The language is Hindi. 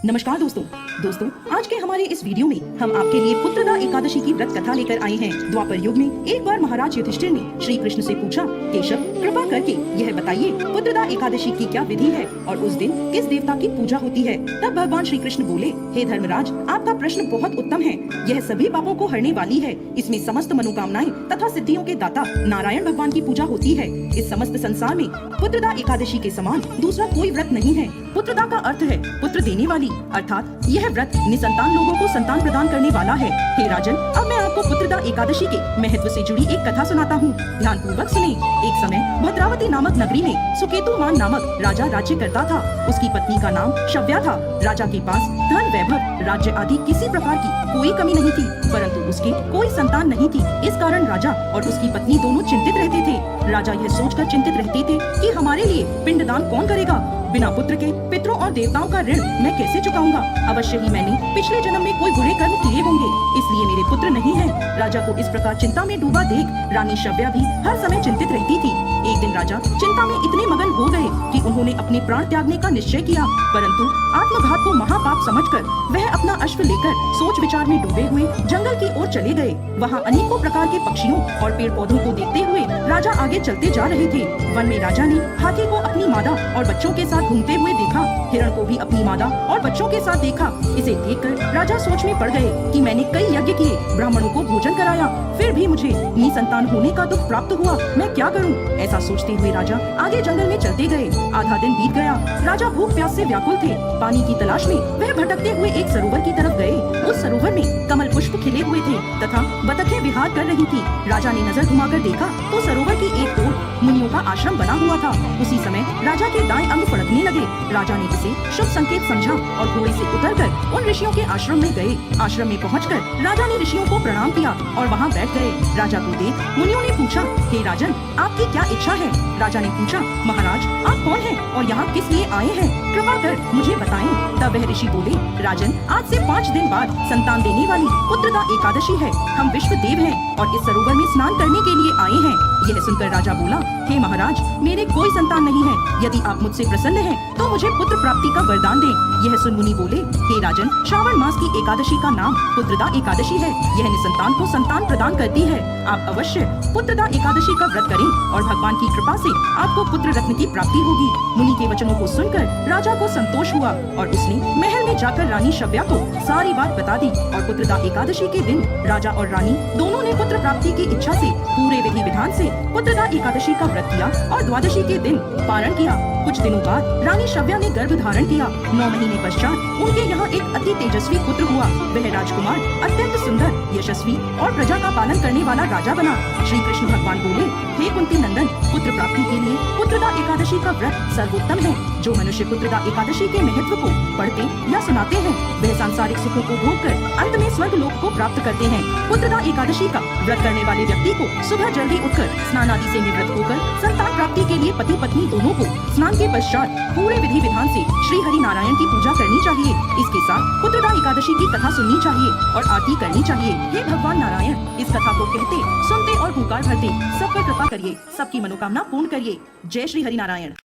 नमस्कार दोस्तों आज के हमारे इस वीडियो में हम आपके लिए पुत्रदा एकादशी की व्रत कथा लेकर आए हैं। द्वापर युग में एक बार महाराज युधिष्ठिर ने श्री कृष्ण से पूछा, केशव कृपा करके यह बताइए पुत्रदा एकादशी की क्या विधि है और उस दिन किस देवता की पूजा होती है। तब भगवान श्री कृष्ण बोले, हे धर्मराज, आपका प्रश्न बहुत उत्तम है। यह सभी पापों को हरने वाली है। इसमें समस्त मनोकामनाएं तथा सिद्धियों के दाता नारायण भगवान की पूजा होती है। इस समस्त संसार में पुत्रदा एकादशी के समान दूसरा कोई व्रत नहीं है। पुत्रदा का अर्थ है पुत्र देने वाली, अर्थात यह व्रत निसंतान लोगों को संतान प्रदान करने वाला है। हे राजन, अब मैं आपको पुत्रदा एकादशी के महत्व से जुड़ी एक कथा सुनाता हूँ। ध्यान पूर्वक सुने। एक समय भद्रावती नामक नगरी में सुकेतुमान नामक राजा राज्य करता था। उसकी पत्नी का नाम शव्या था। राजा के पास धन, वैभव, राज्य आदि किसी प्रकार की कोई कमी नहीं थी, परंतु उसके कोई संतान नहीं थी। इस कारण राजा और उसकी पत्नी दोनों चिंतित रहते थे। राजा यह सोचकर चिंतित रहते थे कि हमारे लिए पिंडदान कौन करेगा। बिना पुत्र के पितरों और देवताओं का ऋण मैं कैसे चुकाऊंगा। अवश्य ही मैंने पिछले जन्म में कोई बुरे कर्म किए होंगे, इसलिए मेरे पुत्र नहीं है। राजा को इस प्रकार चिंता में डूबा देख रानी शव्या भी हर समय चिंतित रहती थी। एक दिन राजा चिंता में इतने मगन हो गए कि उन्होंने अपने प्राण त्यागने का निश्चय किया, परंतु आत्मघात को महापाप समझकर वह अपना अश्व लेकर सोच विचार में डूबे हुए जंगल की ओर चले गए। वहाँ अनेकों प्रकार के पक्षियों और पेड़ पौधों को देखते हुए राजा आगे चलते जा रहे थे। वन में राजा ने हाथी को अपनी मादा और बच्चों के साथ घूमते हुए देखा। हिरण को भी अपनी मादा और बच्चों के साथ देखा। इसे देखकर राजा सोच में पड़ गए कि मैंने कई यज्ञ किए, ब्राह्मणों को भोजन कराया, फिर भी मुझे निसंतान होने का दुख प्राप्त हुआ। मैं क्या करूं? ऐसा सोचते हुए राजा आगे जंगल में चलते गए। आधा दिन बीत गया। राजा भूख प्यास से व्याकुल थे। पानी की तलाश में वह भटकते हुए एक सरोवर की तरफ गए। उस सरोवर में कमल पुष्प खिले हुए थे तथा बतखें विहार कर रही थी। राजा ने नजर घुमाकर देखा तो सरोवर की एक ओर मुनियों का आश्रम बना हुआ था। उसी समय राजा के दाएं अंग फड़कने लगे। राजा ने इसे शुभ संकेत समझा और घोड़े से उतरकर उन ऋषियों के आश्रम में गए। आश्रम में पहुंचकर राजा ने ऋषियों को प्रणाम किया और वहां बैठ गए। राजा को देख मुनियों ने पूछा, हे राजन, आपकी क्या इच्छा है? राजा ने पूछा, महाराज, आप कौन हैं और यहाँ किस लिए आए हैं? कृपा कर मुझे बताएं। तब वह ऋषि बोले, राजन, आज से 5 दिन बाद संतान देने वाली पुत्रदा एकादशी है। हम विश्व देव हैं और इस सरोवर में स्नान करने के लिए आए हैं। यह सुनकर राजा बोला, हे महाराज, मेरे कोई संतान नहीं है। यदि आप मुझसे प्रसन्न हैं, तो मुझे पुत्र प्राप्ति का वरदान दें। यह सुन मुनि बोले, हे राजन, श्रावण मास की एकादशी का नाम पुत्रदा एकादशी है। यह निसंतान को संतान प्रदान करती है। आप अवश्य पुत्रदा एकादशी का व्रत करें और भगवान की कृपा से आपको पुत्र रत्न की प्राप्ति होगी। मुनि के वचनों को सुनकर राजा को संतोष हुआ और उसने महल में जाकर रानी शव्या को सारी बात बता दी। और पुत्रदा एकादशी के दिन राजा और रानी दोनों ने पुत्र प्राप्ति की इच्छा से पूरे विधि विधान से पुत्रदा एकादशी का व्रत किया और द्वादशी के दिन पारण किया। कुछ दिनों बाद रानी शव्या ने गर्भ धारण किया। 9 महीने पश्चात उनके यहाँ एक अति तेजस्वी पुत्र हुआ। वह राजकुमार अत्यंत सुंदर, यशस्वी और प्रजा का पालन करने वाला राजा बना। श्री कृष्ण भगवान बोले, हे कुंती नंदन, पुत्र प्राप्ति के लिए पुत्रदा एकादशी का व्रत सर्वोत्तम है। जो मनुष्य पुत्रदा एकादशी के महत्व को पढ़ते या सुनाते हैं, वह सांसारिक सुखों को भोगकर अंत में स्वर्ग लोक को प्राप्त करते हैं। पुत्रदा एकादशी का व्रत करने वाले व्यक्ति को सुबह जल्दी उठकर स्नान आदि से निवृत्त होकर संतान प्राप्ति के लिए पति पत्नी दोनों को स्नान के पश्चात पूरे विधि विधान से श्री हरि नारायण की पूजा करनी चाहिए। इसके साथ पुत्रदा एकादशी की कथा सुननी चाहिए और आरती करनी चाहिए। हे भगवान नारायण, इस कथा को कहते, सुनते और पुकार भरते सब पर कृपा करिए, सबकी मनोकामना पूर्ण करिए। जय श्री हरि नारायण।